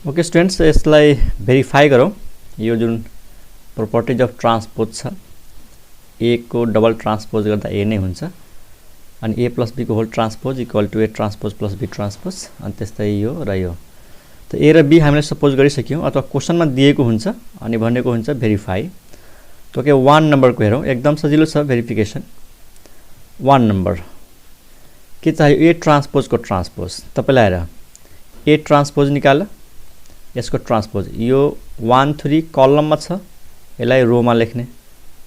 Okay students, यसलाई verify गरौँ। यो जुन प्रोपर्टिज अफ ट्रान्सपोज छ, ए को डबल ट्रान्सपोज गर्दा ए नै हुन्छ, अनि ए प्लस बी को whole transpose equal to A transpose plus B transpose, अनि त्यस्तै यो र यो। त ए र बी हामीले सपोज गरिसक्यौँ, अथवा क्वेसनमा दिएको हुन्छ अनि भनेको हुन्छ भेरिफाई। त ओके, 1 नम्बरको हेरौँ, एकदम सजिलो छ भेरिफिकेसन। 1 नम्बर के चाहियो? ए ट्रान्सपोजको ट्रान्सपोज। तपाईँलाई हेर, ए ट्रान्सपोज निकाल, यसको ट्रान्सपोज यो 1 3 कलममा छ, यसलाई रोमा लेख्ने।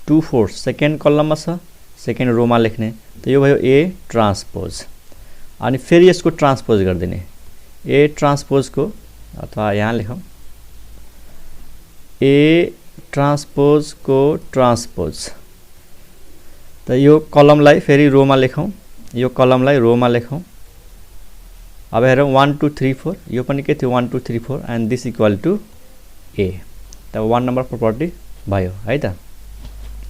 2 4 सेकेन्ड कलममा छ, सेकेन्ड रोमा लेख्ने। त यो भयो ए ट्रान्सपोज। अनि फेरि यसको ट्रान्सपोज गरिदिने, ए ट्रान्सपोजको, अथवा यहाँ लेखौँ ए ट्रान्सपोजको ट्रान्सपोज। त यो कलमलाई फेरि रोमा लेखौँ, यो कलमलाई रोमा लेखौँ। अब हेरौँ 1 2 3 4, यो पनि के थियो 1 2 3 4, एन्ड दिस इक्वल टु ए। त 1 नम्बर प्रोपर्टी भयो है त,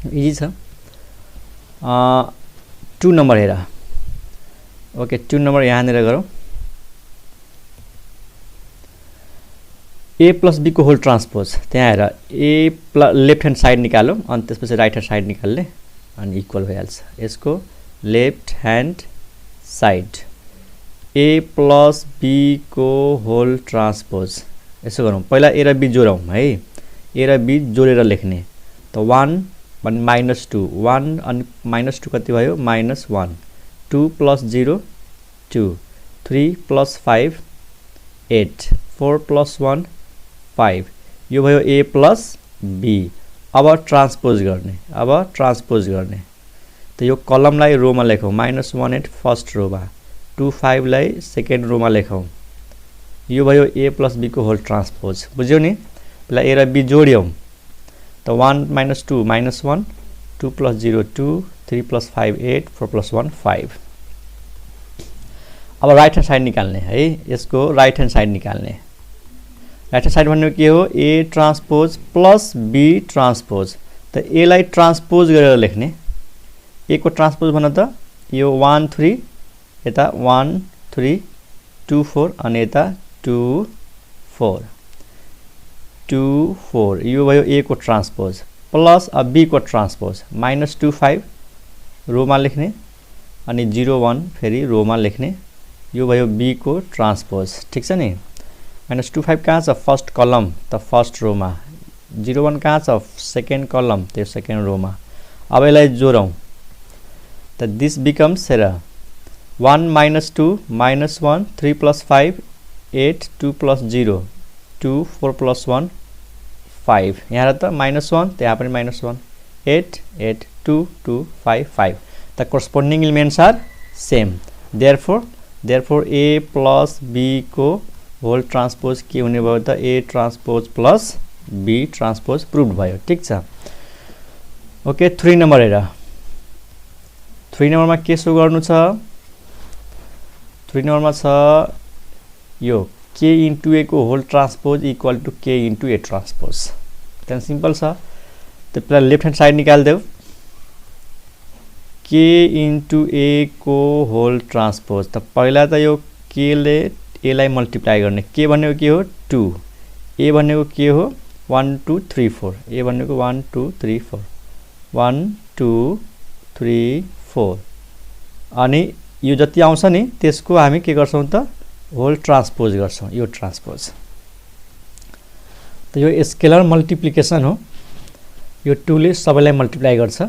इजी छ। 2 नम्बर हेर, ओके 2 नम्बर यहाँनिर गरौँ। ए प्लस बी को होल ट्रान्सपोज, त्यहाँ हेर ए लेफ्ट ह्यान्ड साइड निकालौँ, अनि त्यसपछि राइट ह्यान्ड साइड निकाल्ने, अनि इक्वल भइहाल्छ। यसको left hand side A plus B को होल ट्रान्सपोज। यसो गरौँ, पहिला ए र बी जोडौँ है, ए र बी जोडेर लेख्ने। त 1 अनि -2, 1 अनि -2 कति भयो? -1। 2 + 0 2, 3 + 5 8, 4 + 1 5, यो भयो ए प्लस बी। अब ट्रान्सपोज गर्ने, अब ट्रान्सपोज गर्ने। त यो कलमलाई रोमा लेखौँ, -18 फर्स्ट रोमा, 2 5 लाई सेकेन्ड रोमा लेखौँ। यो भयो ए प्लस बी को होल ट्रान्सपोज। बुझ्यौ नि? पहिला ए र बी जोड्यौँ, त 1 - 2 -1, 2 + 0 2, 3 + 5 8, 4 + 1 5। अब राइट ह्यान्ड साइड निकाल्ने है, यसको राइट ह्यान्ड साइड निकाल्ने। राइट ह्यान्ड साइड भनेको के हो? ए ट्रान्सपोज प्लस बी ट्रान्सपोज। त ए लाई ट्रान्सपोज गरेर लेख्ने, ए को ट्रान्सपोज भन त, यो 1 3, यता 1 3 2 4, अनि यता 2 4 2 4, यो भयो ए को ट्रान्सपोज प्लस अब बी को ट्रान्सपोज। -2 5 रोमा लेख्ने, अनि 0 1 फेरि रोमा लेख्ने। यो भयो बी को ट्रान्सपोज। ठिक छ नि? -2 5 कहाँ छ? फर्स्ट कलम, त फर्स्ट रोमा। 0 1 कहाँ छ? सेकेन्ड कलम, त्यो सेकेन्ड रोमा। अब यसलाई जोडौँ, त दिस बिकम्स, हेर 1 - 2 -1, 3 + 5 8, 2 + 0 2, 4 + 1 5, यहाँ त -1, त्यहाँ पनि -1, 8 8 2 2 5 5। The corresponding elements are same. Therefore A plus B को होल ट्रान्सपोज के हुने भयो त? A transpose plus B transpose prove भयो। ठिक छ? ओके, 3 नम्बर हेर, 3 नम्बरमा के सो गर्नु छ? 3 नम्बरमा छ यो के इन्टु ए को होल ट्रान्सपोज इक्वल टु के इन्टु ए ट्रान्सपोज। त्यहाँदेखि सिम्पल छ, त्यो पहिला लेफ्ट ह्यान्ड साइड निकालिदेऊ, के इन्टु ए को होल ट्रान्सपोज। त पहिला त यो के ले ए लाई मल्टिप्लाई गर्ने, के भनेको के हो? 2, ए भनेको के हो? 1 2 3 4, ए भनेको 1 2 3 4, 1 2 3 4, अनि यो जति आउँछ नि त्यसको हामी के गर्छौँ त? होल ट्रान्सपोज गर्छौँ, यो ट्रान्सपोज। त यो स्केलर मल्टिप्लिकेसन हो, यो 2 ले सबैलाई मल्टिप्लाई गर्छ।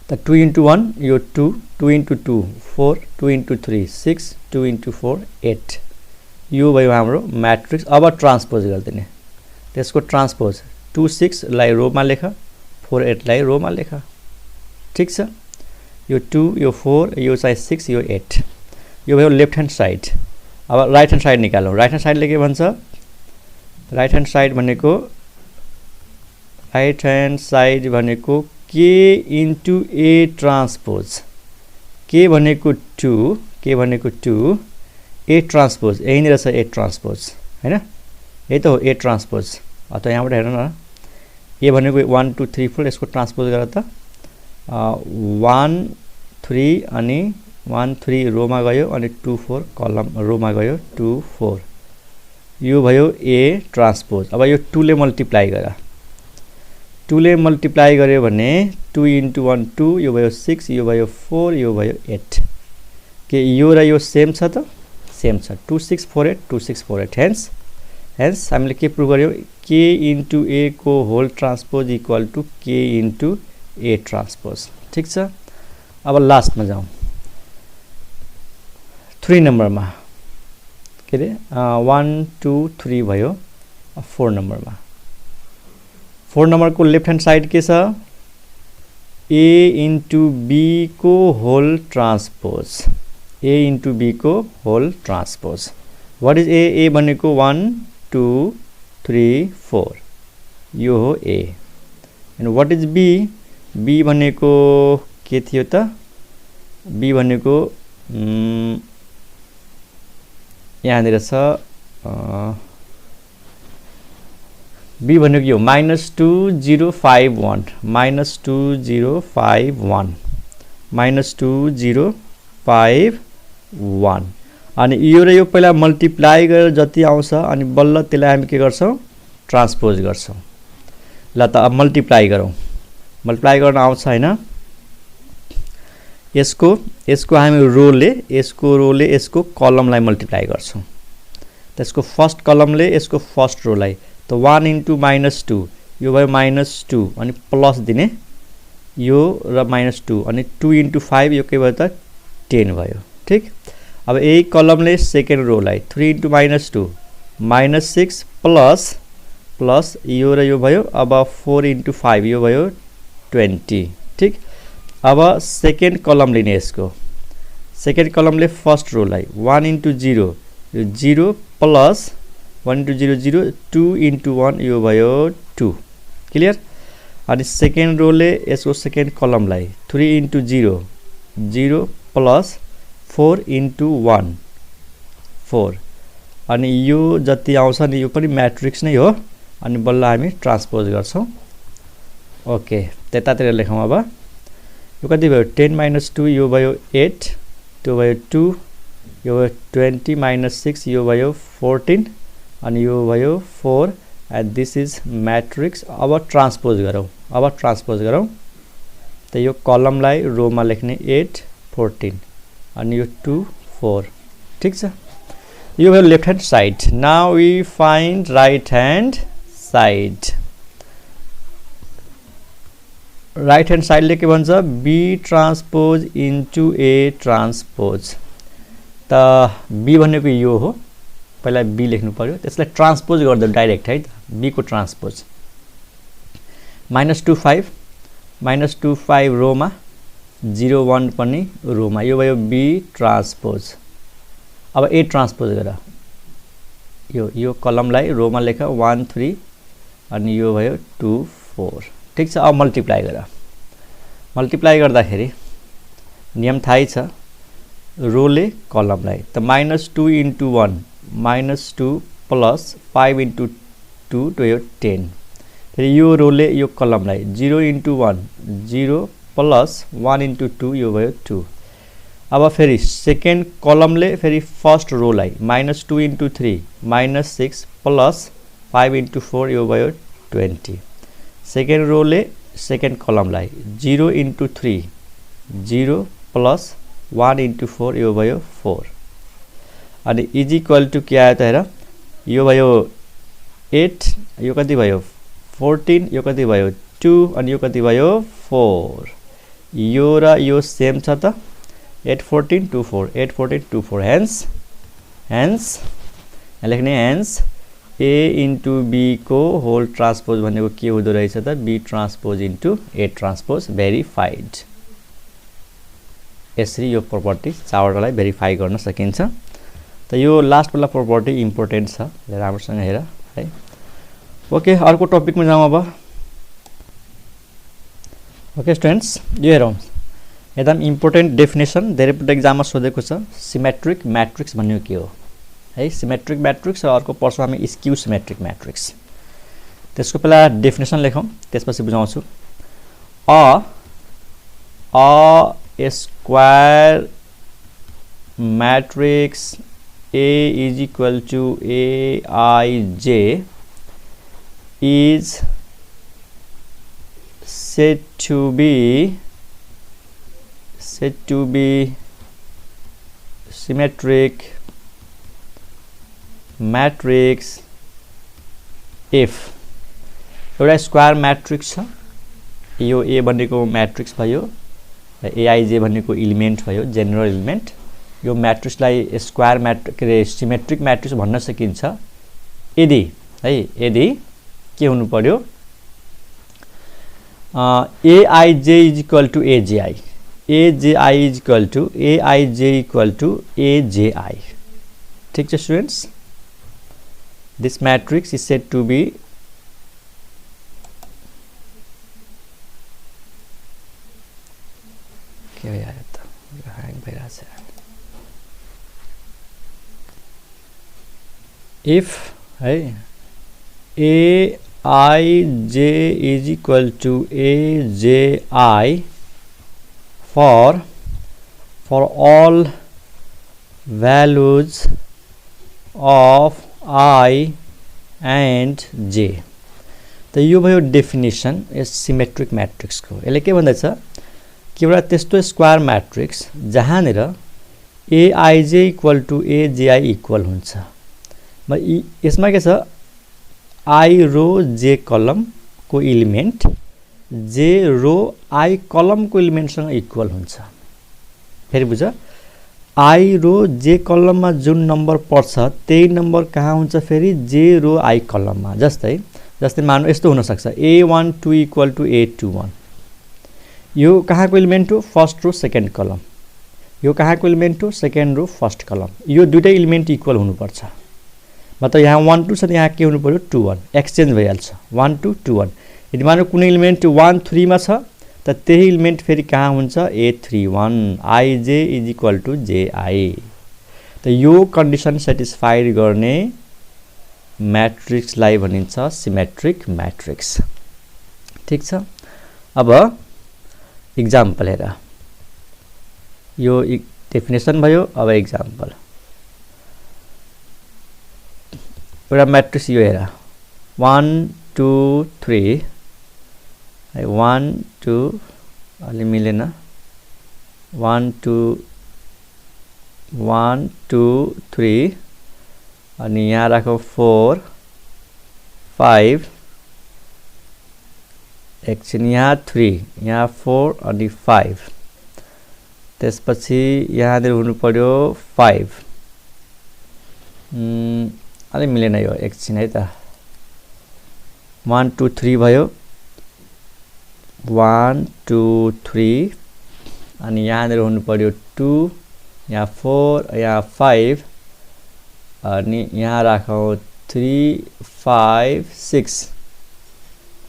त 2 × 1 यो 2, 2 × 2 4, 2 × 3 6, 2 × 4 8, यो भयो हाम्रो म्याट्रिक्स। अब ट्रान्सपोज गरिदिने, त्यसको ट्रान्सपोज 2 6 लाई रोमा लेख, 4 8 लाई रोमा लेख। ठिक छ? यो 2 यो 4 यो चाहिँ 6 यो 8, यो भयो लेफ्ट ह्यान्ड साइड। अब राइट ह्यान्ड साइड निकालौँ। राइट ह्यान्ड साइडले के भन्छ? राइट ह्यान्ड साइड भनेको के इन्टु ए ट्रान्सपोज। के भनेको 2, के भनेको 2, ए ट्रान्सपोज यहीँनिर छ, ए ट्रान्सपोज हैन? यही त हो ए ट्रान्सपोज। अथवा यहाँबाट हेर्नु न, ए भनेको 1 2 3 4, यसको ट्रान्सपोज गर त 1 3 अनि 1 3 रोमा गयो अनि 2 4 कलम रोमा गयो 2 4 यो भयो A ट्रान्सपोज। अब यो 2 ले मल्टिप्लाई गर, 2 ले मल्टिप्लाई गर्यो भने 2 * 1 2 यो भयो 6 यो भयो 4 यो भयो 8 के यो र यो सेम छ त सेम छ 2648 2648 हेन्स हामीले के प्रुभ गर्यौ k * a को whole transpose equal to k * a transpose. ठीक छ। अब लास्टमा जाउँ 3 नम्बरमा के रे 1 2 3 भयो 4 नम्बरमा 4 नम्बरको लेफ्ट ह्यान्ड साइड के छ a * b को होल ट्रान्सपोज a * b को whole transpose. What is a भनेको 1 2 3 4 यो हो a and what is b b भनेको के थियो त b भनेको यहाँनिर छ b भनेको यो -2051 -2051 -2051 अनि यो र यो पहिला मल्टिप्लाई गरेर जति आउँछ अनि बल्ल त्यसलाई हामी के गर्छौं ट्रान्सपोज गर्छौं। ल त अब मल्टिप्लाई गरौँ, मल्टिप्लाई गर्न आउँछ हैन यसको हामी रोले यसको कलमलाई मल्टिप्लाई गर्छौं। त्यसको फर्स्ट कलमले यसको फर्स्ट रोलाई त 1 * -2 यो भयो -2 अनि प्लस दिने यो र -2 अनि 2 * 5 यो के भयो त 10 भयो। ठीक। अब यही कलमले सेकेन्ड रोलाई 3 * -2 -6 प्लस यो र यो भयो अब 4 * 5 यो भयो 20। ठीक। अब सेकेन्ड कलम लिने यसको सेकेन्ड कलमले फर्स्ट रोलाई 1 * 0 यो 0 प्लस 1 * 0 0 2 * 1 यो भयो 2। क्लियर। अनि सेकेन्ड रोले यसको सेकेन्ड कलमलाई 3 * 0 0 प्लस 4 * 1 4 अनि यो जति आउँछ नि यो पनि म्याट्रिक्स नै हो अनि बल्ल हामी ट्रान्सपोज गर्छौं। ओके त्यतातिर लेखौं। अब यो कति भयो 10 - 2 यो भयो 8 त्यो भयो 2 यो भयो 20 - 6 यो भयो 14 अनि यो भयो 4 एन्ड दिस इज म्याट्रिक्स। अब ट्रान्सपोज गरौँ त यो कलमलाई रोमा लेख्ने 8 14 अनि यो 2 4। ठीक छ। यो भयो left hand side. Now we find right hand side. Right hand साइडले के भन्छ b ट्रान्सपोज * a ट्रान्सपोज। त b भनेको यो हो पहिला b लेख्नु पर्यो त्यसलाई ट्रान्सपोज गर्दै डाइरेक्ट है त b को ट्रान्सपोज -25 रोमा 0 1 पनि रोमा यो भयो b ट्रान्सपोज। अब a ट्रान्सपोज गर यो कलमलाई रोमा लेख 1 3 अनि यो भयो 2 4। ठीक छ। अब मल्टिप्लाई गर्दाखेरि नियम थाहै छ रोले कलमलाई त -2 * 1 -2 प्लस 5 * 2 तो यो 10 फेरि यो रोले यो कलमलाई 0 * 1 0 प्लस 1 * 2 यो भयो 2। अब फेरि सेकेन्ड कलमले फेरि फर्स्ट रोलाई -2 * 3 -6 प्लस 5 * 4 यो भयो 20। सेकेन्ड रोले सेकेन्ड कलमलाई 0 * 3 0 प्लस 1 * 4 यो भयो 4 अनि इज इक्वल टु के आयो त हेर यो भयो 8 यो कति भयो 14 यो कति भयो 2 अनि यो कति भयो 4 यो र यो सेम छ त 8 14 2 4 8 14 2 4 हेन्स लेख्ने हेन्स a * b को होल ट्रान्सपोज भनेको के हुँदो रहेछ त b transpose * a transpose verified. यसरी यो प्रोपर्टी चारवटालाई भेरिफाई गर्न सकिन्छ। त यो लास्ट वाला प्रोपर्टी इम्पोर्टेन्ट छ राम्रोसँग हेर है। ओके अर्को टपिकमा जाउँ अब। ओके स्टुडेन्ट्स यो हेरौँ एकदम इम्पोर्टेन्ट डेफिनेसन धेरैपल्ट एक्जाममा सोधेको छ सिमेट्रिक म्याट्रिक्स भन्ने के हो है। सिमेट्रिक म्याट्रिक्स र अर्को पर्छ हामी स्क्यू सिमेट्रिक म्याट्रिक्स। त्यसको पहिला डेफिनेसन लेखौँ त्यसपछि बुझाउँछु। A square matrix A is equal to Aij is said to be symmetric matrix if एउटा स्क्वायर मैट्रिक्स छ यो A भनेको मैट्रिक्स भयो र Aij भनेको एलिमेन्ट भयो जनरल एलिमेन्ट यो मैट्रिक्सलाई स्क्वायर मैट्रिक्स सिमेट्रिक मैट्रिक्स भन्न सकिन्छ यदि है यदि के हुनु पर्यो Aij is equal to Aj Aj is equal to Aij equal to Aj ठीक छ students this matrix is said to be if Aij is equal to Aj for all values of I and J त यो भयो definition यस symmetric matrix को यसले के भन्दैछ कि एउटा त्यस्तो स्क्वायर मैट्रिक्स जहाँनेर Aij equal to Aj equal हुन्छ म यसमा के छ I रो J कलम को एलिमेन्ट J रो I कलम को एलिमेन्ट सँग इक्वल हुन्छ फेरि बुझ I रो J कलम में जुन नंबर पर्छ त्यही नंबर कहाँ हुन्छ फेरि J रो I कलम में जस्तै मानौ यस्तो हुन सक्छ A12 इक्वल टु A21 यो कहाँ को एलिमेन्ट हो फर्स्ट रो सेकेन्ड कलम यो कहाँ को एलिमेन्ट हो सेकेन्ड रो फर्स्ट कलम यो दुईटै एलिमेन्ट इक्वल हुनु पर्छ मतलब यहाँ 1 2 छ यहाँ के हुनु पर्यो 2 1 एक्सचेन्ज भइहाल्छ 1 2 2 1 यदि मानौ कुनै एलिमेन्ट 1 3 मा छ त त्यही एलिमेन्ट फेरि कहाँ हुन्छ A31 Ij is equal to Ji त यो कन्डिसन सेटिस्फाइड गर्ने मैट्रिक्सलाई भनिन्छ सिमेट्रिक मैट्रिक्स ठीक छ अब एक्जाम्पल हेर यो डेफिनेसन भयो अब एक्जाम्पल एउटा मैट्रिक्स यो हेर 1 2 3 1 2 अलि मिलेन 1 2 3 अनि यहाँ राखौ 4 5 एकछिन यहाँ 3 यहाँ 4 अनि 5 त्यसपछि यहाँनिर हुनु पर्यो 5 अलि मिलेन यो एकछिन है त 1 2 3 भयो 1 2 3 अनि यहाँनिर हुनु पर्यो 2 यहाँ 4 यहाँ 5 अनि यहाँ राखौ 3 5 6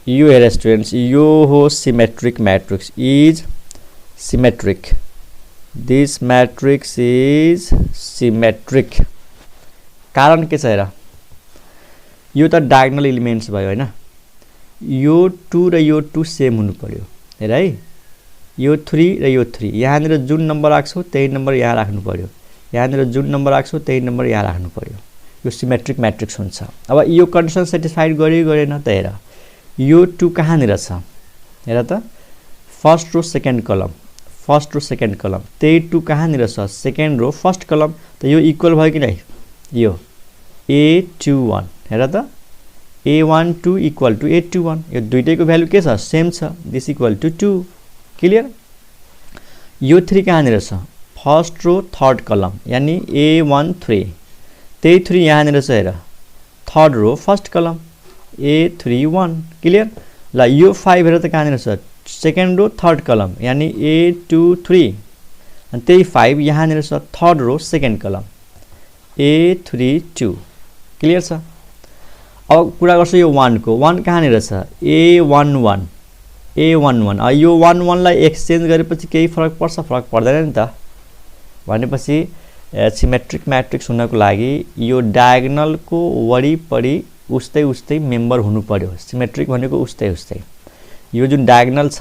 यो हेर स्टुडेन्ट्स यो हो symmetric matrix is symmetric this matrix is symmetric कारण के छ हेर यो त डायगोनल एलिमेन्ट्स भयो हैन यो 2 र यो 2 सेम हुनु पर्यो हेर है यो 3 र यो 3 यहाँनिर जुन नम्बर राख्छौ त्यही नम्बर यहाँ राख्नु पर्यो यहाँनिर जुन नम्बर राख्छौ त्यही नम्बर यहाँ राख्नु पर्यो यो सिमेट्रिक मैट्रिक्स हुन्छ अब यो कन्डिसन सेटिस्फाइड गर्यो गरेन त हेर यो 2 कहाँनिर छ हेर त फर्स्ट रो सेकेन्ड कलम त्यही 2 कहाँनिर छ सेकेन्ड रो फर्स्ट कलम त यो इक्वल भयो कि नै यो A21 हेर त A12 इक्वल टु A21 यो दुईटैको भ्यालु के छ सेम छ दिस इक्वल टु 2 क्लियर यो 3 कहाँनिर छ फर्स्ट रो थर्ड कलम यानी A13 त्यही 3 यहाँनिर छ हेर थर्ड रो फर्स्ट कलम A31 क्लियर ल यो 5 हेर त कहाँनिर छ सेकेन्ड रो थर्ड कलम यानी A23 अनि त्यही 5 यहाँनिर छ थर्ड रो सेकेन्ड कलम A32 क्लियर छ अब कुरा गर्छु यो 1 को 1 कहाँनिर छ A11 यो 11 लाई एक्सचेन्ज गरेपछि केही फरक पर्छ फरक पर्दैन नि त भनेपछि सिमेट्रिक मैट्रिक्स हुनको लागि यो डायगोनल को वरिपरि उस्तै मेम्बर हुनु पर्यो सिमेट्रिक भनेको उस्तै यो जुन डायगोनल छ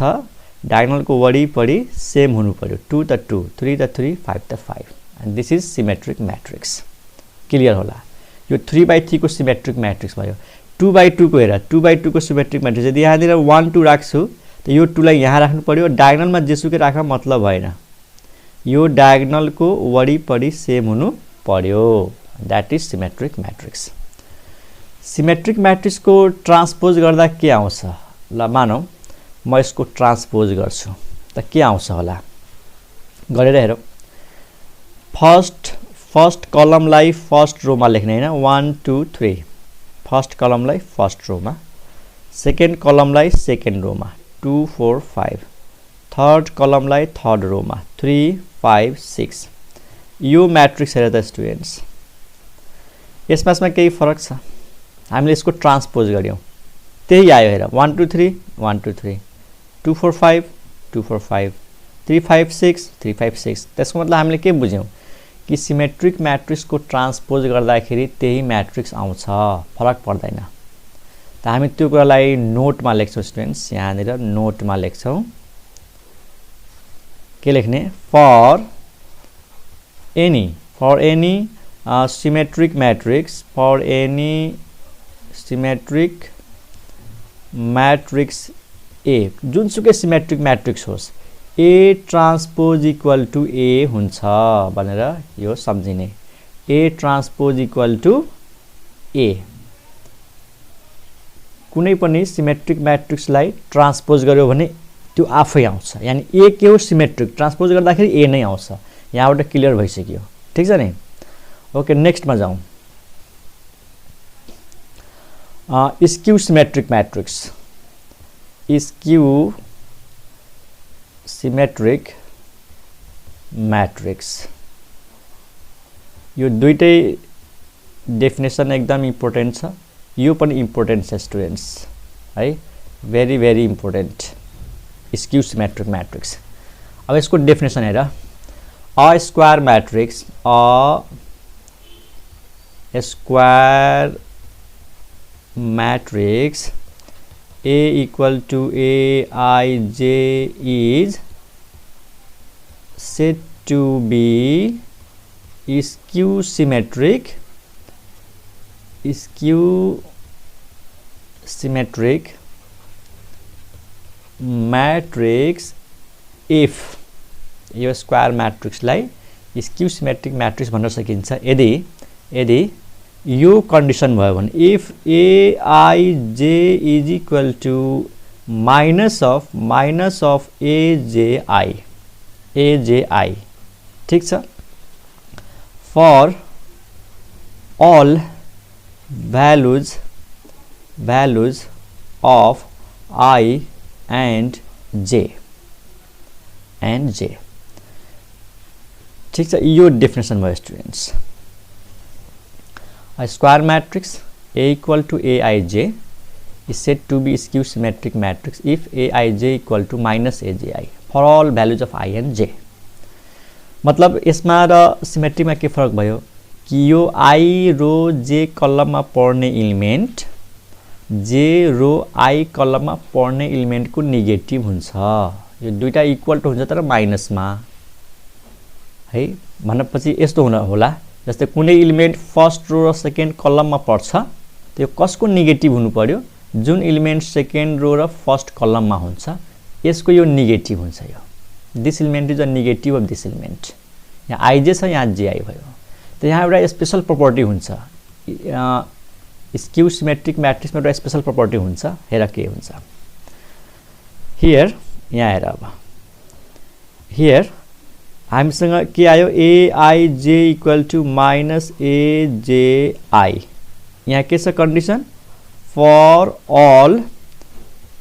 डायगोनल को वरिपरि सेम हुनु पर्यो 2 त 2 3 त 3 5 त 5 and this is symmetric matrix. Clear होला। यो 3/3 को सिमेट्रिक म्याट्रिक्स भयो। 2/2 को हेर, 2/2 को सिमेट्रिक म्याट्रिक्स यदि यहाँनिर 1 2 राख्छु त यो 2 लाई यहाँ राख्नु पर्यो, डायगोनलमा जेसुकै राख्न मतलब भएन, यो डायगोनलको वरिपरि सेम हुनु पर्यो। That is symmetric matrix. Symmetric matrix को ट्रान्सपोज गर्दा के आउँछ? ल मानौ म यसको ट्रान्सपोज गर्छु त के आउँछ होला गरेर हेरौँ। फर्स्ट कलमलाई फर्स्ट रोमा लेख्ने हैन, 1 2 3। फर्स्ट कलमलाई फर्स्ट रोमा, सेकेन्ड कलमलाई सेकेन्ड रोमा 2 4 5, थर्ड कलमलाई थर्ड रोमा 3 5 6। यो म्याट्रिक्स हेर त स्टुडेन्ट्स, यसमा केही फरक छ? हामीले यसको ट्रान्सपोज गर्यौं, त्यही आयो हेर, 1 2 3 1 2 3, 2 4 5 2 4 5, 3 5 6 3 5 6। त्यसको मतलब हामीले के बुझ्यौं कि सिमेट्रिक म्याट्रिक्स को ट्रान्सपोज गर्दाखेरि त्यही म्याट्रिक्स आउँछ, फरक पर्दैन। त हामी त्यो कुरालाई नोटमा लेख्छौं स्टुडेन्ट्स, यहाँनिर नोटमा लेख्छौं। के लेख्ने? For any symmetric matrix, for any symmetric matrix A, जुनसुकै सिमेट्रिक म्याट्रिक्स होस्, A transpose equal to A हुन्छ भनेर यो सम्झिने। A transpose equal to A, कुनै पनि सिमेट्रिक म्याट्रिक्सलाई ट्रान्सपोज गर्यो भने त्यो आफै आउँछ। यानी A के हो? सिमेट्रिक। ट्रान्सपोज गर्दाखेरि A नै आउँछ। यहाँबाट क्लियर भइसक्यो, ठीक छ नि? ओके, नेक्स्ट मा जाउँ। Skew symmetric matrix, skew symmetric matrix, यो दुईटै डेफिनेसन एकदम इम्पोर्टेन्ट छ। यो पनि इम्पोर्टेन्ट छ स्टुडेन्ट्स है, very very important. Skew symmetric matrix, अब यसको डेफिनेसन हेर। A square matrix, a square matrix A equal to Aij is said to be skew symmetric matrix if यो स्क्वायर म्याट्रिक्सलाई स्क्यू सिमेट्रिक म्याट्रिक्स भन्न सकिन्छ यदि यो कन्डिसन भयो भने, if Aij is equal to minus of Aj, ठीक छ, for all values of I and J, ठीक छ। यो डेफिनेसन भयो students. A square matrix A equal to Aij is said to be skew symmetric matrix if Aij equal to minus Aj for all values of I and J। मतलब यसमा र सिमेट्रीमा के फरक भयो कि यो I रो J कलममा पर्ने element, J row I कलममा पर्ने एलिमेन्टको नेगेटिभ हुन्छ। यो दुईटा इक्वल टु हुन्छ तर माइनसमा है। भनेपछि यस्तो हुन होला, जस्तै कुनै एलिमेन्ट फर्स्ट रो र सेकेन्ड कलममा पर्छ, त्यो कसको नेगेटिभ हुनु पर्यो? जुन एलिमेन्ट सेकेन्ड रो र फर्स्ट कलममा हुन्छ यसको यो नेगेटिभ हुन्छ। यो this element is a negative of this element. यहाँ आइजे छ, यहाँ जेआई भयो। त यहाँ एउटा स्पेशल प्रोपर्टी हुन्छ, स्क्यू सिमेट्रिक म्याट्रिक्समा एउटा स्पेशल प्रोपर्टी हुन्छ। हेर के हुन्छ हियर, यहाँ हेर। अब हियर हामीसँग के आयो? Aij equal to minus Aj। यहाँ के छ condition? For all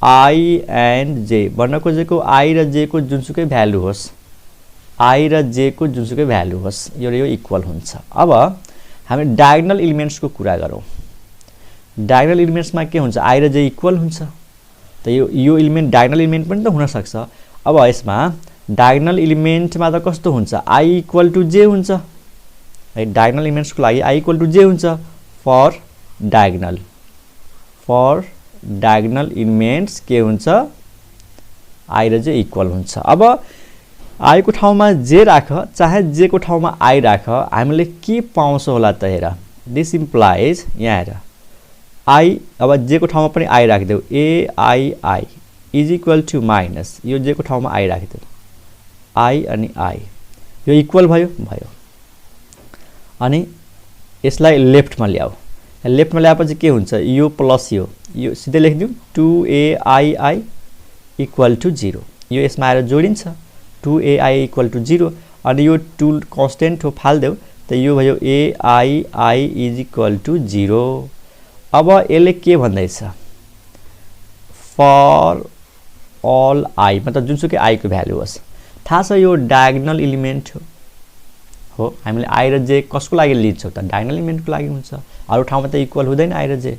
I and J, भन्न खोजेको I र J को जुनसुकै भ्यालु होस्, I र J को जुनसुकै भ्यालु होस्, यो इक्वल हुन्छ। अब हामी डायगोनल एलिमेन्ट्स को कुरा गरौँ। डायगोनल एलिमेन्ट्समा के हुन्छ? I र J इक्वल हुन्छ। त यो एलिमेन्ट डायगोनल एलिमेन्ट पनि त हुन सक्छ। अब यसमा डायगोनल एलिमेन्टमा त कस्तो हुन्छ? I इक्वल टु J हुन्छ है। डायगोनल एलिमेन्ट्सको लागि I इक्वल टु J हुन्छ फर डायगोनल एलिमेन्ट्स के हुन्छ? I र J इक्वल हुन्छ। अब आई को ठाउँमा जे राख चाहे जे को ठाउँमा आई राख हामीले के पाउँछ होला त हेर दिस इम्प्लाइज यहाँ हेर आई अब जे को ठाउँमा पनि आई राखिदेऊ A I I is equal to minus यो जे को ठाउँमा आई राखिदेऊ आई अनि आई यो इक्वल भयो भयो अनि यसलाई लेफ्टमा ल्याऊ लेफ्टमा ल्याएपछि के हुन्छ यो प्लस यो सिधै लेखिदिउँ 2ai इक्वल टु 0 यो यसमा आएर जोडिन्छ 2ai इक्वल टु 0 अनि यो 2 कन्स्टेन्ट हो फाल्देऊ त यो भयो ai इज इक्वल टु 0 अब यसले के भन्दैछ फर अल आई मतलब जुनसुकै आई को भ्यालु होस् थाहा छ यो डायगोनल एलिमेन्ट हो हामीले आई र जे कसको लागि लिन्छौँ त डायगोनल एलिमेन्टको लागि हुन्छ अरु ठाउँमा त इक्वल हुँदैन आई र जे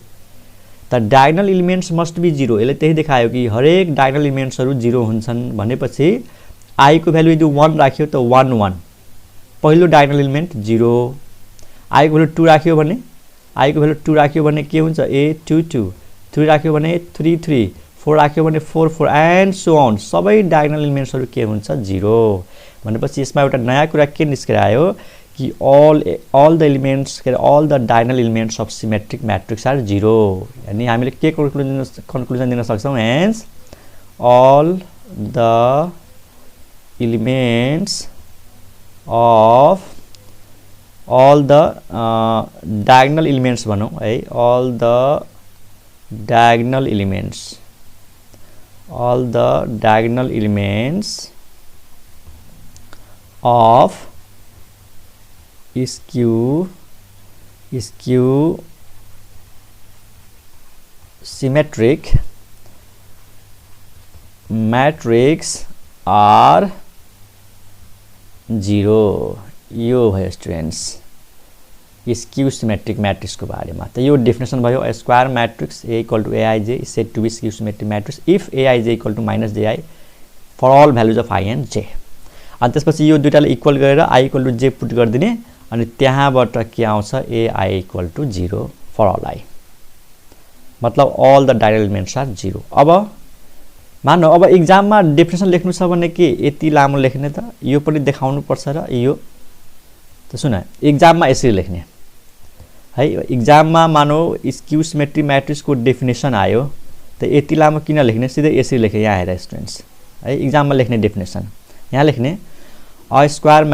त डायगोनल एलिमेन्ट्स मस्ट बी 0 यसले त्यही देखायो कि हरेक डायगोनल एलिमेन्ट्सहरु 0 हुन्छन् भनेपछि आई को भ्यालु यदि 1 राख्यो त 1 1 पहिलो डायगोनल एलिमेन्ट 0 आई को भ्यालु 2 राख्यो भने आई को भ्यालु 2 राख्यो भने के हुन्छ a 2 2 3 राख्यो भने 3 3 4 राख्यो भने 4 4 एन्ड सो अन सबै डायगोनल एलिमेन्ट्सहरु के हुन्छ 0 भनेपछि यसमा एउटा नयाँ कुरा के निस्केर आयो कि all the elements all the diagonal elements of symmetric matrix are 0 यानी हामीले के कन्क्लुजन दिन सक्छौं hence all the elements of all the diagonal elements भनौं है all the diagonal elements of skew symmetric matrix are 0 यो भयो स्टुडेन्ट्स स्क्यू सिमेट्रिक मैट्रिक्स को बारेमा त यो डेफिनेसन भयो a square matrix a equal to aij is said to be skew symmetric matrix if aij equal to minus ji for all values of I and j अनि त्यसपछि यो दुईटाले equal गरेर i equal to j put गर्दिने अनि त्यहाँबाट के आउँछ ai equal to 0 for all I मतलब all the diagonal elements are 0 अब मान्नु अब एक्जाममा डेफिनेसन लेख्नु छ भने के यति लामो लेख्ने त यो पनि देखाउनु पर्छ र यो त सुन एक्जाममा यसरी लेख्ने है एक्जाममा मानो स्क्यू सिमेट्री मैट्रिक्स को डेफिनेसन आयो त यति लामो किन लेख्ने सिधै यसरी लेखे यहाँ हेर स्टुडेन्ट्स है एक्जाममा लेख्ने डेफिनेसन यहाँ लेख्ने a square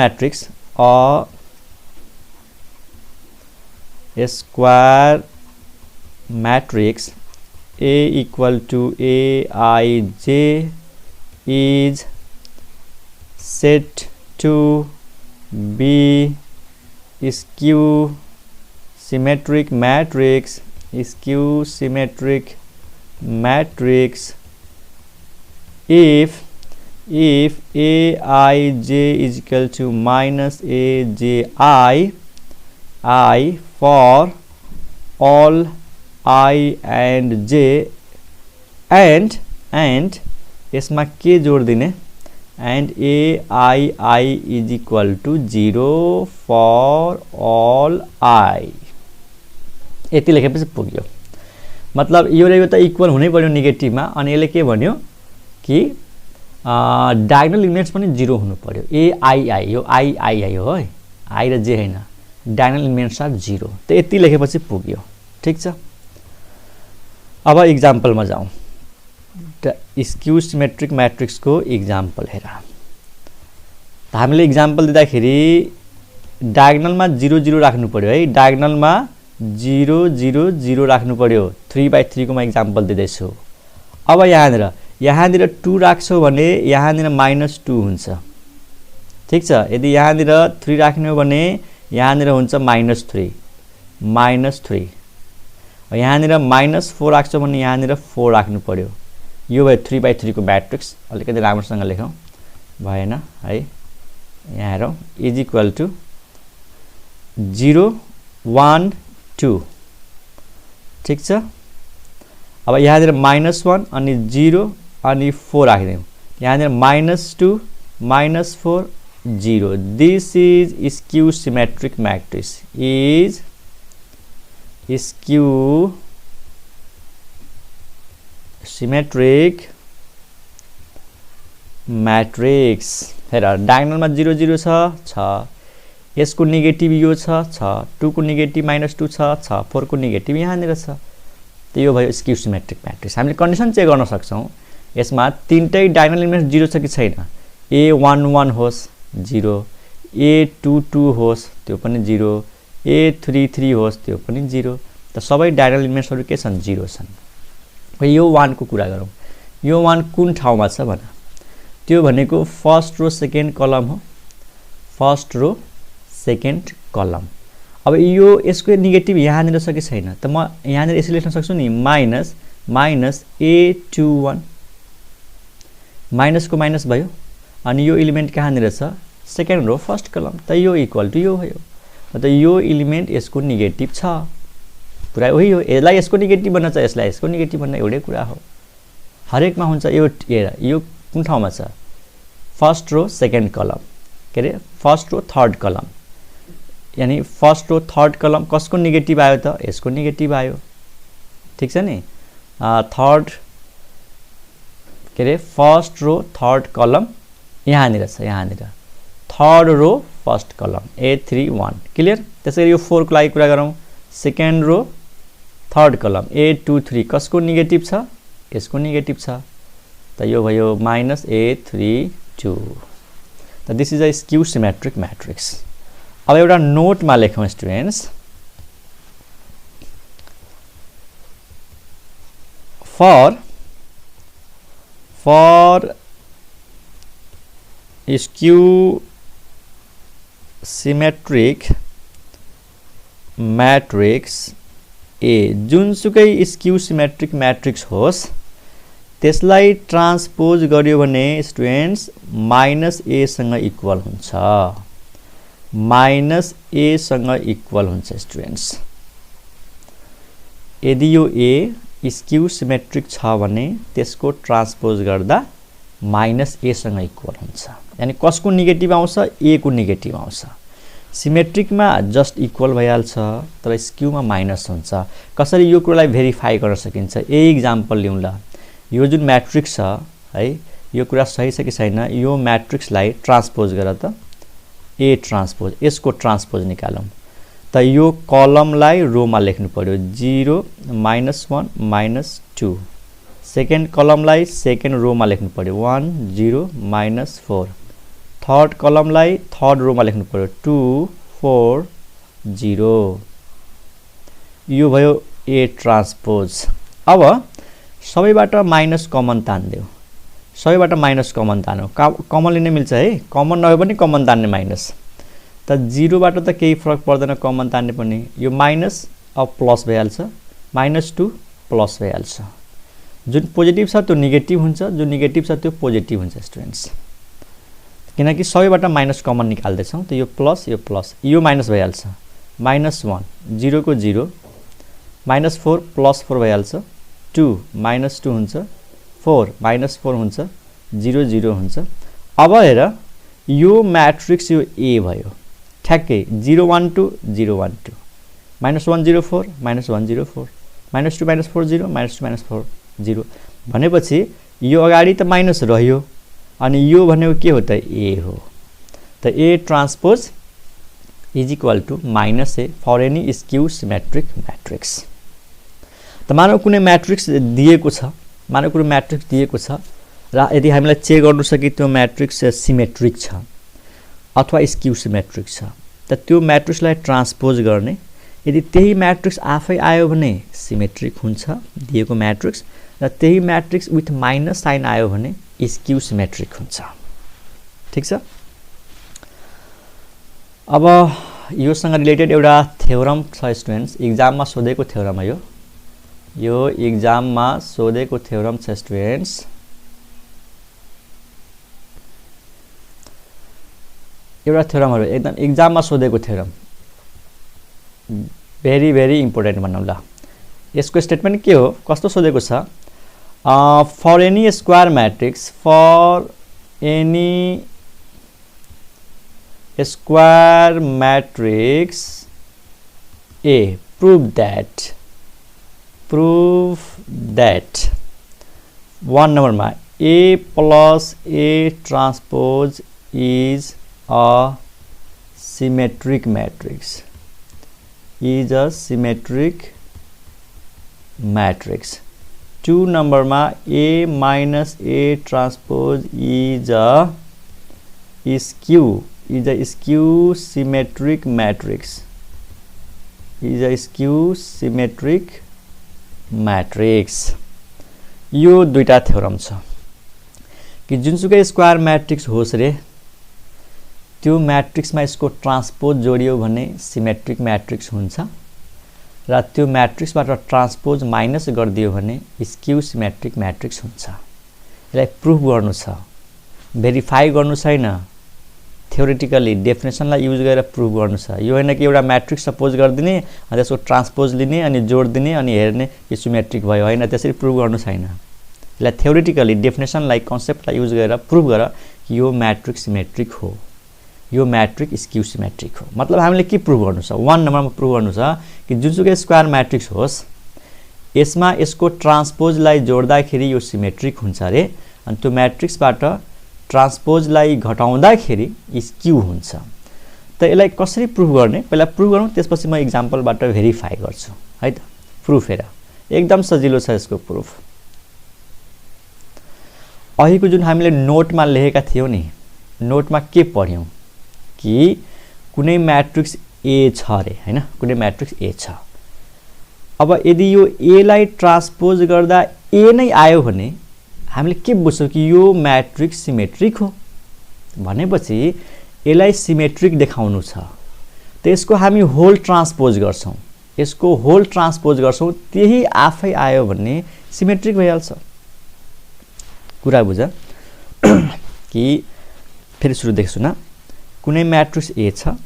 matrix A equal to aij is said to be skew symmetric matrix if aij is equal to minus aji for all I and j and यसमा के जोड दिने and ai is equal to 0 for all I यति लेखेपछि पुग्यो मतलब यो र यो त इक्वल हुनै पर्यो नेगेटिभमा अनि यसले के भन्यो कि डायगोनल एलिमेन्ट्स पनि 0 हुनु पर्यो ai यो ai हो है आई र जे हैन डायगोनल एलिमेन्ट्स आर 0 त यति लेखेपछि पुग्यो ठीक छ अब एग्जाम्पल में जाऊँ स्क्यू सिमेट्रिक मैट्रिक्स को एग्जाम्पल हेर हामीले एग्जाम्पल दिँदाखेरि डायगोनल में 0 0 राख्नु पर्यो है डायगोनल में 0 0 0 राख्नु पर्यो 3/3 को मैं एग्जाम्पल दिँदैछु अब यहाँनिर 2 राख्छौ भने यहाँनिर -2 हुन्छ ठीक छ यदि यहाँनिर 3 राख्ने हो भने यहाँनिर हुन्छ -3 यहाँनिर -4 राख्छौ भने यहाँनिर 4 राख्नु पर्यो यो भयो 3/3 को मैट्रिक्स अलिकति राम्रोसँग लेखौं भएन है यहाँ हेरौं इज इक्वल टु 0 1 2 ठीक छ अब यहाँनिर -1 अनि 0 अनि 4 राखिदियौ यहाँनिर -2 -4 0 this is skew symmetric matrix is skew symmetric matrix हेर डायगोनलमा 0 0 छ यसको नेगेटिभ यो छ 2 को नेगेटिभ -2 छ 4 को नेगेटिभ यहाँनिर छ। त यो भयो स्क्यू सिमेट्रिक म्याट्रिक्स। हामीले कन्डिसन चेक गर्न सक्छौं यसमा तीनटै डायगोनल एलिमेन्ट्स 0 छ कि छैन। A11 होस् 0, A22 होस् त्यो पनि 0, A33 होस् त्यो पनि 0। त सबै डायगोनल एलिमेन्ट्सहरु के छन् 0 छन्। यो 1 को कुरा गरौँ। यो 1 कुन ठाउँमा छ भन। त्यो भनेको फर्स्ट रो सेकेन्ड कलम हो। फर्स्ट रो सेकेन्ड कलम। अब यो यसको नेगेटिभ यहाँनिर छ कि छैन। त म यहाँनिर यसरी लेख्न सक्छु नि माइनस A21 माइनस को माइनस भयो अनि यो एलिमेन्ट कहाँनिर छ सेकेन्ड रो फर्स्ट कलम। त यो इक्वल टु यो भयो। त यो एलिमेन्ट यसको नेगेटिभ छ। पुरा वही हो। यसलाई यसको नेगेटिभ बन्न छ यसलाई यसको नेगेटिभ बन्न एउटै कुरा हो। हरेकमा हुन्छ यो कुन ठाउँमा छ फर्स्ट रो सेकेन्ड कलम के रे फर्स्ट रो थर्ड कलम। यानी फर्स्ट रो थर्ड कलम कसको नेगेटिभ आयो त यसको नेगेटिभ आयो। ठीक छ नि। थर्ड के रे फर्स्ट रो थर्ड कलम यहाँनिर छ यहाँनिर थर्ड रो फर्स्ट कलम A31 क्लियर। त्यसैगरी यो 4 को लागि कुरा गरौँ सेकेन्ड रो थर्ड कलम A23 कसको नेगेटिभ छ यसको नेगेटिभ छ। त यो भयो -A32। त this is a skew symmetric matrix. अब एउटा नोटमा लेखौँ students for skew symmetric matrix A जुनसुकै स्क्यू सिमेट्रिक म्याट्रिक्स होस् त्यसलाई ट्रान्सपोज गर्यो भने स्टुडेन्ट्स -a सँग इक्वल हुन्छ। -a सँग इक्वल हुन्छ स्टुडेन्ट्स। यदि यो a स्क्यू सिमेट्रिक छ भने त्यसको ट्रान्सपोज गर्दा -a सँग इक्वल हुन्छ। यानी कसको नेगेटिभ आउँछ a को नेगेटिभ आउँछ। सिमेट्रिकमा जस्ट इक्वल भइहाल्छ तर स्क्यूमा माइनस हुन्छ। कसरी यो कुरालाई भेरिफाई गर्न सकिन्छ यही इक्जाम्पल लिउँ ल। यो जुन म्याट्रिक्स छ है यो कुरा सही छ कि छैन यो म्याट्रिक्सलाई ट्रान्सपोज गर त A ट्रान्सपोज यसको ट्रान्सपोज निकालौं। त यो कलमलाई रोमा लेख्नु पर्यो 0 -1 -2। सेकेन्ड कलमलाई सेकेन्ड रोमा लेख्नु पर्यो 1 0 -4। थर्ड कलमलाई थर्ड रोमा लेख्नु पर्यो 2 4 0। यो भयो A ट्रान्सपोज। अब सबैबाट माइनस कमन तान्देऊ। सबैबाट माइनस कमन तान्नु कमन लिन मिल्छ है। कमन नभए पनि कमन तान्ने माइनस। त 0 बाट त केही फरक पर्दैन कमन तान्ने पनि। यो माइनस अब प्लस भइहाल्छ -2 प्लस भइहाल्छ। जुन पोजिटिभ छ त्यो नेगेटिभ हुन्छ जुन नेगेटिभ छ त्यो पोजिटिभ हुन्छ स्टुडेन्ट्स। किनकि सबैबाट माइनस कमन निकाल्दै छौं त यो प्लस यो माइनस भइहाल्छ -1 0 को 0 -4 +4 भइहाल्छ 2 -2 हुन्छ 4 -4 हुन्छ 0 0 हुन्छ। अब हेर यो म्याट्रिक्स यो A भयो ठ्याक्कै 0 1 2 0 1 2 -1 0 4 -1 0 4 -2 -4 0 -2 -4 0 भनेपछि यो अगाडि त माइनस रह्यो अनि यो भनेको के हो त A हो। त A transpose is equal to -a for any skew symmetric matrix. त मानौ कुनै म्याट्रिक्स दिएको छ मानौ कुनै म्याट्रिक्स दिएको छ र यदि हामीलाई चेक गर्नु छ कि त्यो म्याट्रिक्स सिमेट्रिक छ अथवा स्क्यू सिमेट्रिक छ त त्यो म्याट्रिक्सलाई ट्रान्सपोज गर्ने। यदि त्यही म्याट्रिक्स आफै आयो भने सिमेट्रिक हुन्छ दिएको म्याट्रिक्स र त्यही म्याट्रिक्स विथ माइनस साइन आयो भने स्क्यू सिमेट्रिक हुन्छ। ठीक छ। अब योसँग रिलेटेड एउटा थ्योरम छ स्टुडेन्ट्स एक्जाममा सोधेको थ्योरम हो यो एक्जाममा सोधेको थ्योरम छ स्टुडेन्ट्स। एउटा थ्योरमहरु एकदम एक्जाममा सोधेको थ्योरम भेरी इम्पोर्टेन्ट भनौं ल। यसको स्टेटमेन्ट के हो कस्तो सोधेको छ for any square matrix for any square matrix A prove that 1 number में A plus A transpose is a symmetric matrix. Is a symmetric matrix. 2 number मा A minus A transpose is a skew symmetric matrix. Is a skew symmetric matrix. यो दुईटा theorem छ कि जुनसुकै square matrix होस् रे त्यो मैट्रिक्स में इसको ट्रांसपोज जोडियो भने सिमेट्रिक मैट्रिक्स हुन्छ र त्यो मैट्रिक्स बाट ट्रांसपोज माइनस गरिदियो भने स्क्यू सिमेट्रिक मैट्रिक्स हुन्छ। यसलाई प्रूफ गर्नु छ, भेरिफाई गर्नु छैन, थ्योरेटिकली डेफिनेसनलाई युज गरेर प्रूफ गर्नु छ। यो हैन कि एउटा मैट्रिक्स सपोज गर्दिने अनि त्यसको ट्रांसपोज लिने अनि जोड्दिने अनि हेर्ने यो सिमेट्रिक भयो, हैन त्यसरी प्रूफ गर्नु छैन। यसलाई थ्योरेटिकली डेफिनेसनलाई कन्सेप्टलाई युज गरेर प्रूफ गर कि यो मैट्रिक्स सिमेट्रिक हो, यो मैट्रिक स्क्यू सिमेट्रिक हो। मतलब हामीले के प्रूफ गर्नु छ, 1 नम्बरमा प्रूफ गर्नु छ कि जुनसुकै स्क्वायर मैट्रिक्स होस् यसमा यसको ट्रांसपोजलाई जोड्दाखेरि यो सिमेट्रिक हुन्छ रे अनि त्यो मैट्रिक्सबाट ट्रांसपोजलाई घटाउँदाखेरि स्क्यू हुन्छ। त यसलाई कसरी प्रूफ गर्ने, पहिला प्रूफ गरौँ त्यसपछि म एक्जाम्पलबाट भेरिफाई गर्छु है त। प्रूफ हेर एकदम सजिलो छ यसको प्रूफ। अहिलेको जुन हामीले नोटमा लेखेका थियौ नि, नोटमा के पढ्यौं कि कुनै मैट्रिक्स ए छ रे, हैन कुनै मैट्रिक्स ए छ। अब यदि यो ए लाई ट्रांसपोज गर्दा ए नै आयो भने हामीले के बुझ्छौं कि यो मैट्रिक्स सिमेट्रिक हो भनेपछि यसलाई सिमेट्रिक देखाउनु छ। त यसको हामी होल ट्रांसपोज गर्छौं, यसको होल ट्रांसपोज गर्छौं, त्यही आफै आयो भने सिमेट्रिक भइहाल्छ। कुरा बुझ कि फेरि सुरु देख्छु न, कुनै मैट्रिक्स ए छ,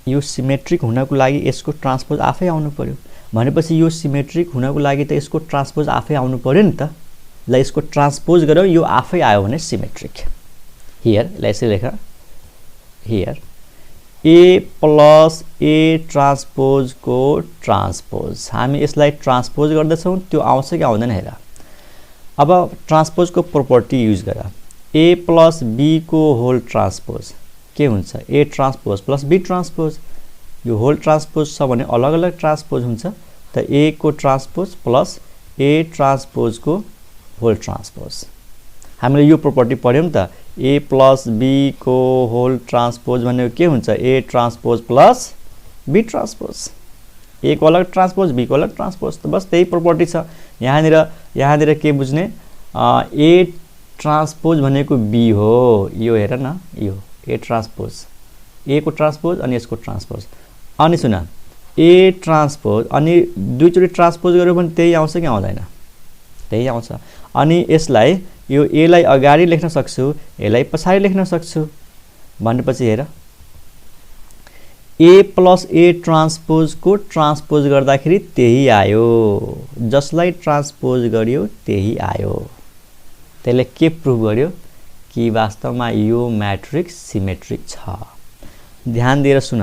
यो सिमेट्रिक हुनको लागि यसको ट्रांसपोज आफै आउनु पर्यो भनेपछि यो सिमेट्रिक हुनको लागि त यसको ट्रांसपोज आफै आउनु पर्यो नि त। ल यसको ट्रांसपोज गरौ, यो आफै आयो भने सिमेट्रिक। हियर लेट्स लेख here A plus A transpose को ट्रांसपोज, हामी यसलाई ट्रांसपोज गर्दैछौं, त्यो आउँछ कि आउँदैन हेर। अब ट्रांसपोज को प्रॉपर्टी यूज गर, ए प्लस बी को होल ट्रांसपोज के हुन्छ, A transpose plus B transpose. यो होल ट्रांसपोज छ भने अलग अलग ट्रांसपोज हुन्छ, त ए को ट्रांसपोज प्लस ए ट्रांसपोज को होल ट्रांसपोज। हामीले यो प्रॉपर्टी पढ्यौं त, ए प्लस बी को होल ट्रांसपोज भनेको के हुन्छ, A transpose plus B transpose. A को अलग ट्रांसपोज बी को अलग ट्रांसपोज, त बस त्यही प्रॉपर्टी छ। यहाँनिर के बुझ्ने, ए ट्रांसपोज भनेको बी हो, यो हेर न, यो ए ट्रांसपोज, ए को ट्रांसपोज अनि यसको ट्रांसपोज। अनि सुन ए ट्रांसपोज अनि दुईचोटी ट्रांसपोज गर्यो भने त्यही आउँछ कि आउँदैन, त्यही आउँछ। अनि यसलाई यो ए लाई अगाडि लेख्न सक्छु, यसलाई पछाडि लेख्न सक्छु भनेपछि हेर ए प्लस ए ट्रांसपोज को ट्रांसपोज गर्दाखेरि त्यही आयो, जसलाई ट्रांसपोज गर्यो त्यही आयो। त्यसले के प्रूफ गर्यो कि वास्तवमा यो मैट्रिक्स सिमेट्रिक छ। ध्यान दिएर सुन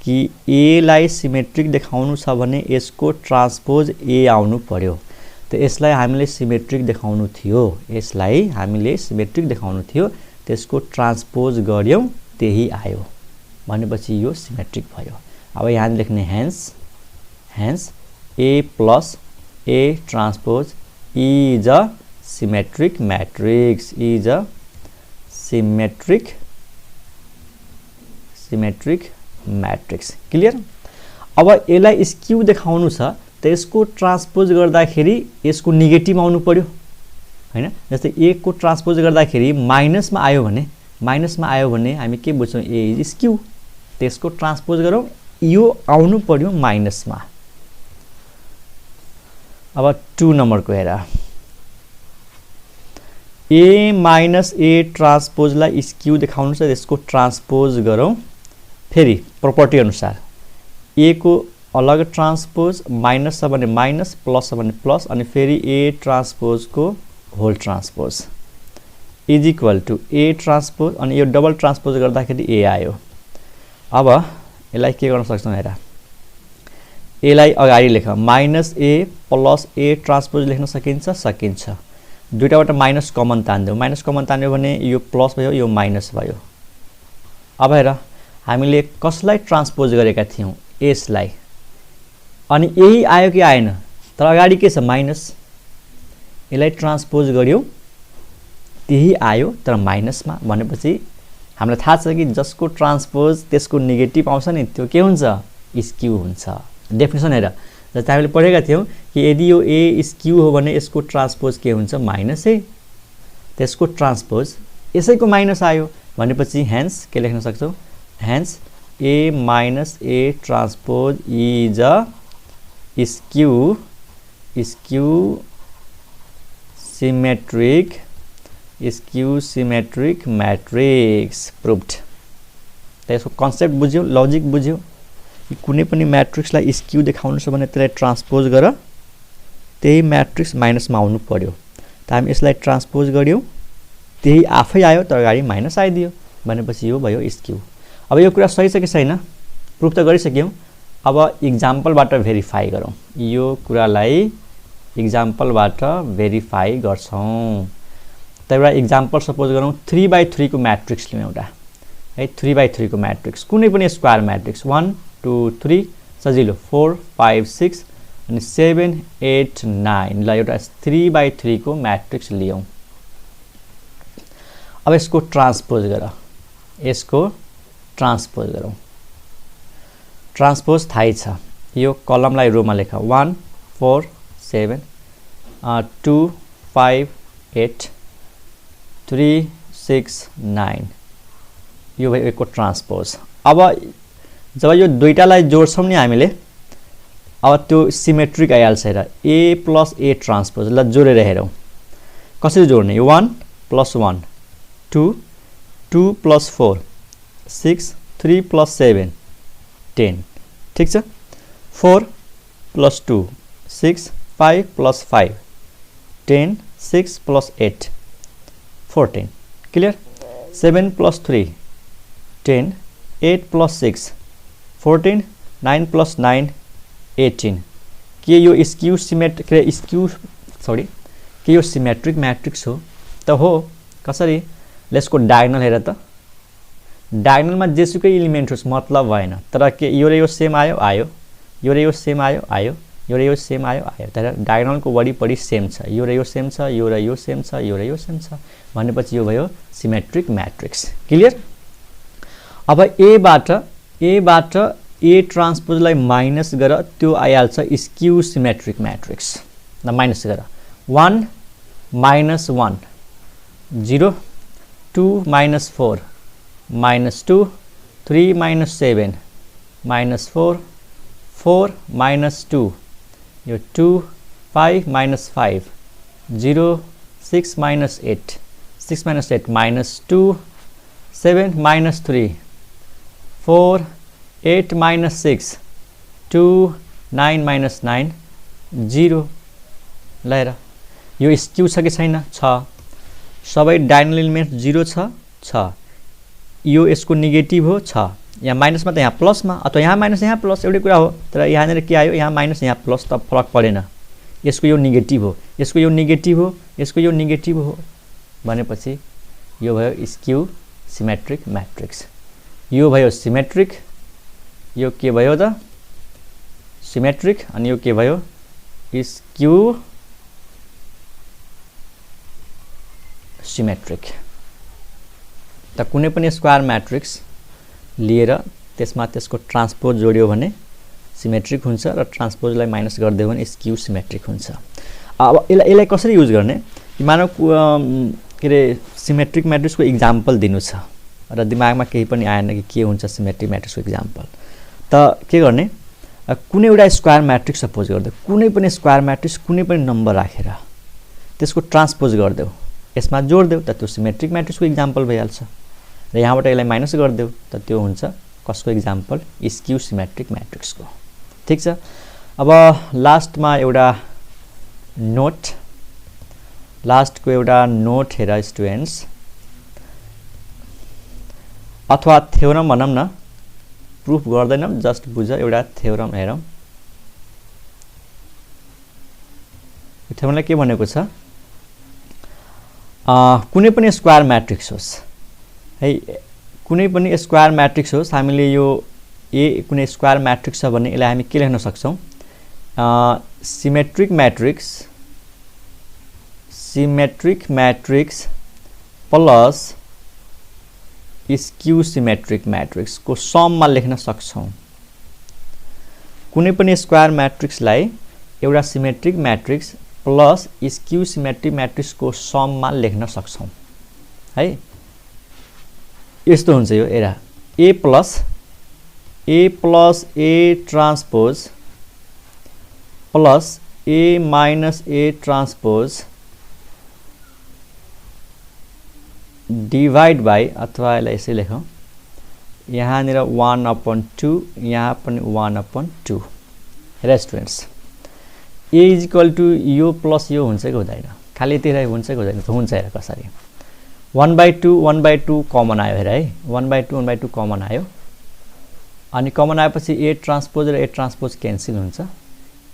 कि ए लाई सिमेट्रिक देखाउनु छ भने यसको ट्रांसपोज ए आउनु पर्यो। त यसलाई हामीले सिमेट्रिक देखाउनु थियो, यसलाई हामीले सिमेट्रिक देखाउनु थियो, त्यसको ट्रांसपोज गर्यौं त्यही आयो भनेपछि यो सिमेट्रिक भयो। अब यहाँ लेख्ने hence A plus A transpose is a symmetric matrix, is a symmetric matrix. Clear. अब यसलाई स्क्यू देखाउनु छ त यसको ट्रांसपोज गर्दाखेरि यसको नेगेटिभ आउनु पर्यो, हैन। जस्तै ए को ट्रांसपोज गर्दाखेरि माइनसमा आयो भने हामी के बुझ्छौं, ए इज स्क्यू। त्यसको ट्रांसपोज गरौँ, यो आउनु पर्यो माइनसमा। अब 2 नम्बरको हेर, ए माइनस ए ट्रांसपोजलाई स्क्यू देखाउनु छ, त्यसको ट्रांसपोज गरौँ। फेरि प्रॉपर्टी अनुसार ए को अलग ट्रांसपोज, माइनस छ भने माइनस, प्लस छ भने प्लस, अनि फेरि ए ट्रांसपोज को whole transpose is equal to A transpose, अनि यो डबल ट्रांसपोज गर्दाखेरि ए आयो। अब यसलाई के गर्न सक्छौं हेर, यसलाई अगाडि लेख, minus A plus A transpose लेख्न सकिन्छ। दुईटाबाट माइनस कमन तान्दियो, माइनस कमन तान्यो भने यो प्लस भयो, यो माइनस भयो, अब हेर हामीले कसलाई ट्रान्सपोज गरेका थियौं यसलाई अनि यही आयो कि आएन तर अगाडि के छ माइनस यसलाई ट्रान्सपोज गर्यो त्यही आयो तर माइनसमा भनेपछि हामीलाई थाहा छ कि जसको ट्रान्सपोज त्यसको नेगेटिभ आउँछ नि त्यो के हुन्छ स्क्यू हुन्छ डेफिनेसन हेर जस्तै हामीले पढेका थियौं कि यदि यो ए स्क्यू हो भने यसको ट्रान्सपोज के हुन्छ माइनस ए त्यसको ट्रान्सपोज यसैको माइनस आयो भनेपछि हेन्स के लेख्न सक्छौ hence A minus A transpose is a skew symmetric matrix proved त्यसको कन्सेप्ट बुझ्यौ लजिक बुझ्यौ कि कुनै पनि मैट्रिक्सलाई स्क्यू देखाउनु छ भने त्यसलाई ट्रान्सपोज गर त्यही मैट्रिक्स माइनसमा आउनु पर्यो त हामी यसलाई ट्रान्सपोज गर्यौ त्यही आफै आयो तर अगाडि माइनस आइदियो भनेपछि यो भयो स्क्यू अब यो कुरा सही छ कि छैन प्रूफ त गरिसक्यौ अब एक्जाम्पलबाट भेरिफाई गरौँ यो कुरालाई एक्जाम्पलबाट भेरिफाई गर्छौं त एउटा एक्जाम्पल सपोज गरौँ 3/3 को मैट्रिक्स लियौं एउटा है 3/3 को मैट्रिक्स कुनै पनि स्क्वायर मैट्रिक्स 1 2 3 सजिलो 4 5 6 अनि 7 8 9 ल एउटा 3/3 को मैट्रिक्स लियौं अब यसको ट्रान्सपोज गर यसको ट्रान्सपोज गरौँ ट्रान्सपोज थाहै छ यो कलमलाई रोमा लेख 1 4 7 2 5 8 3 6 9 यो भयो यसको ट्रान्सपोज अब जब यो दुईटालाई जोड्छौं नि हामीले अब त्यो सिमेट्रिक आइहाल्छ हेर a + a ट्रान्सपोज ल जोडेर हेरौं कसरी जोड्ने 1 + 1 2 2 + 4 6 3 + 7 10 ठीक छ 4 + 2 6 5 + 5 10 6 + 8 14 क्लियर 7 + 3 10 8 + 6 14 9 + 9 18 के यो स्क्यू सिमेट्रिक मैट्रिक्स हो त हो कसरी लेसको डायगोनल हेर त डायगोनलमा जेसुकै एलिमेन्ट होस् मतलब भएन तर के यो र यो सेम आयो आयो यो र यो सेम आयो आयो यो र यो सेम आयो आयो तर डायगोनलको वरिपरि सेम छ यो र यो सेम छ यो र यो सेम छ यो र यो सेम छ भनेपछि यो भयो सिमेट्रिक मैट्रिक्स क्लियर अब ए बाट ए ट्रान्सपोजलाई माइनस गर त्यो आइहाल्छ स्क्यू सिमेट्रिक मैट्रिक्स ल माइनस गर 1 - 1 0 2 - 4 -2 3 - 7 -4 4 - 2 यो 2 5 - 5 0 6 - 8 6 - 8 -2 7 - 3 4 8 - 6 2 9 - 9 0 ल हेर यो स्क्यू छ कि छैन छ सबै डायगोनल एलिमेन्ट 0 छ यो यसको नेगेटिभ हो छ यहाँ माइनस में तो यहाँ प्लस में अथवा यहाँ माइनस यहाँ प्लस एउटै कुरा हो तर यहाँ के आयो यहाँ माइनस यहाँ प्लस त फरक परेन यसको यो नेगेटिभ हो यसको यो नेगेटिभ हो यसको यो नेगेटिभ हो भनेपछि यो भयो स्क्यू सिमेट्रिक मैट्रिक्स यो भयो सिमेट्रिक यो के भयो त सिमेट्रिक अनि यो के भयो स्क्यू सिमेट्रिक त कुनै पनि स्क्वायर मैट्रिक्स लिएर त्यसमा त्यसको ट्रान्सपोज जोड्यो भने सिमेट्रिक हुन्छ र ट्रान्सपोजलाई माइनस गर्दियो भने स्क्यू सिमेट्रिक हुन्छ। अब यसलाई कसरी युज गर्ने मानव के रे सिमेट्रिक मैट्रिक्सको एक्जाम्पल दिनु छ र दिमागमा केही पनि आएन कि के हुन्छ सिमेट्रिक मैट्रिक्सको एक्जाम्पल त के गर्ने कुनै एउटा स्क्वायर मैट्रिक्स सपोज गर्दियो कुनै पनि स्क्वायर मैट्रिक्स कुनै पनि नम्बर राखेर त्यसको ट्रान्सपोज गर्दियो यसमा जोड्दियो त त्यो सिमेट्रिक मैट्रिक्सको एक्जाम्पल भइहाल्छ र यहाँबाट यसलाई माइनस गर्दियो त त्यो हुन्छ कसको एक्जाम्पल स्क्यू सिमेट्रिक मैट्रिक्सको। ठीक छ। अब लास्टमा एउटा नोट लास्टको एउटा नोट हेर स्टुडेन्ट्स अथवा थ्योरम भनौं न प्रूफ गर्दैनौं जस्ट बुझ एउटा थ्योरम हेरौं। थ्योरमले के भनेको छ कुनै पनि स्क्वायर मैट्रिक्स होस् है कुनै पनि स्क्वायर म्याट्रिक्स होस् हामीले यो ए कुनै स्क्वायर म्याट्रिक्स छ भने यसलाई हामी के लेख्न सक्छौं symmetric matrix plus skew symmetric matrix को सममा लेख्न सक्छौं कुनै पनि स्क्वायर म्याट्रिक्सलाई एउटा symmetric matrix plus skew symmetric matrix को सममा लेख्न सक्छौं है यस्तो हुन्छ यो era A plus A transpose plus A minus A transpose divide by अथवा यसलाई यसै लेखौं यहाँनिर 1/2 यहाँ पनि 1/2 हेर students A is equal to यो प्लस यो हुन्छ कि हुँदैन खाली यति हुन्छ कि हुँदैन हुन्छ हेर कसरी 1/2 कमन आयो हेर है 1/2 कमन आयो अनि कमन आएपछि ए ट्रान्सपोज र ए ट्रान्सपोज क्यान्सल हुन्छ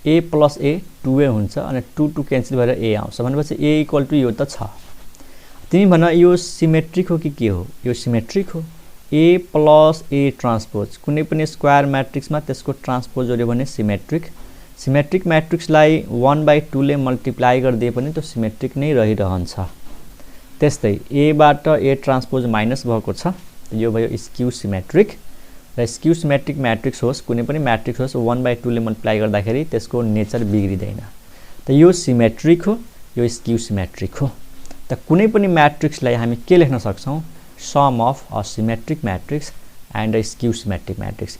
ए प्लस ए 2 हुन्छ अनि 2 क्यान्सल भएर ए आउँछ भनेपछि ए इक्वल टु यो त छ तिमी भन यो सिमेट्रिक हो कि के हो यो सिमेट्रिक हो ए प्लस ए ट्रान्सपोज कुनै पनि स्क्वायर म्याट्रिक्समा त्यसको ट्रान्सपोज गर्यो भने सिमेट्रिक म्याट्रिक्सलाई 1/2 ले मल्टिप्लाई गरिदिए पनि त्यो सिमेट्रिक नै रहिरहन्छ त्यस्तै ए बाट ए ट्रान्सपोज माइनस भएको छ यो भयो स्क्यू सिमेट्रिक र स्क्यू सिमेट्रिक म्याट्रिक्स होस् कुनै पनि म्याट्रिक्स होस् 1/2 ले मल्टिप्लाई गर्दाखेरि त्यसको नेचर बिग्रिदैन त यो सिमेट्रिक हो यो स्क्यू सिमेट्रिक हो त कुनै पनि म्याट्रिक्सलाई हामी के लेख्न सक्छौं sum of a symmetric matrix and a skew symmetric matrix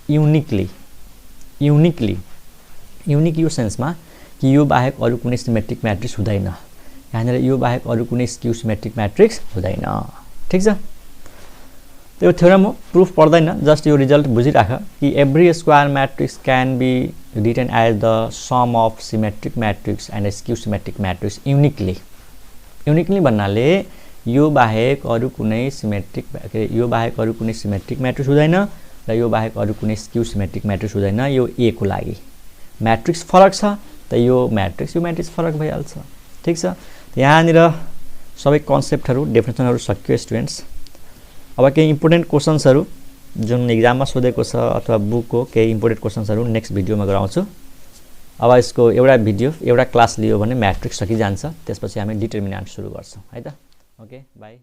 unique यो सेन्समा कि यो बाहेक अरु कुनै सिमेट्रिक म्याट्रिक्स हुँदैन यहाँनिर यो बाहेक अरु कुनै स्क्यू सिमेट्रिक म्याट्रिक्स हुँदैन ठीक छ त्यो थ्योरम हो प्रुफ पर्दैन जस्ट यो रिजल्ट बुझिराख कि every square matrix can be written as the sum of symmetric matrix and skew symmetric matrix uniquely भन्नाले यो बाहेक अरु कुनै सिमेट्रिक यो बाहेक अरु कुनै सिमेट्रिक म्याट्रिक्स हुँदैन र यो बाहेक अरु कुनै स्क्यू सिमेट्रिक म्याट्रिक्स हुँदैन यो ए को लागि म्याट्रिक्स फरक छ त यो म्याट्रिक्स फरक भइहाल्छ ठीक छ यहाँनिर सबै कन्सेप्टहरु डेफिनेसनहरु सकियो स्टुडेन्ट्स अब केही इम्पोर्टेन्ट क्वेशन्सहरु जुन एक्जाममा सोधेको छ अथवा बुकको केही इम्पोर्टेन्ट क्वेशन्सहरु नेक्स्ट भिडियोमा गराउँछु अब यसको एउटा क्लास लियो भने म्याट्रिक्स सकिजान्छ त्यसपछि हामी डिटरमिनेन्ट सुरु गर्छौं है त ओके बाइ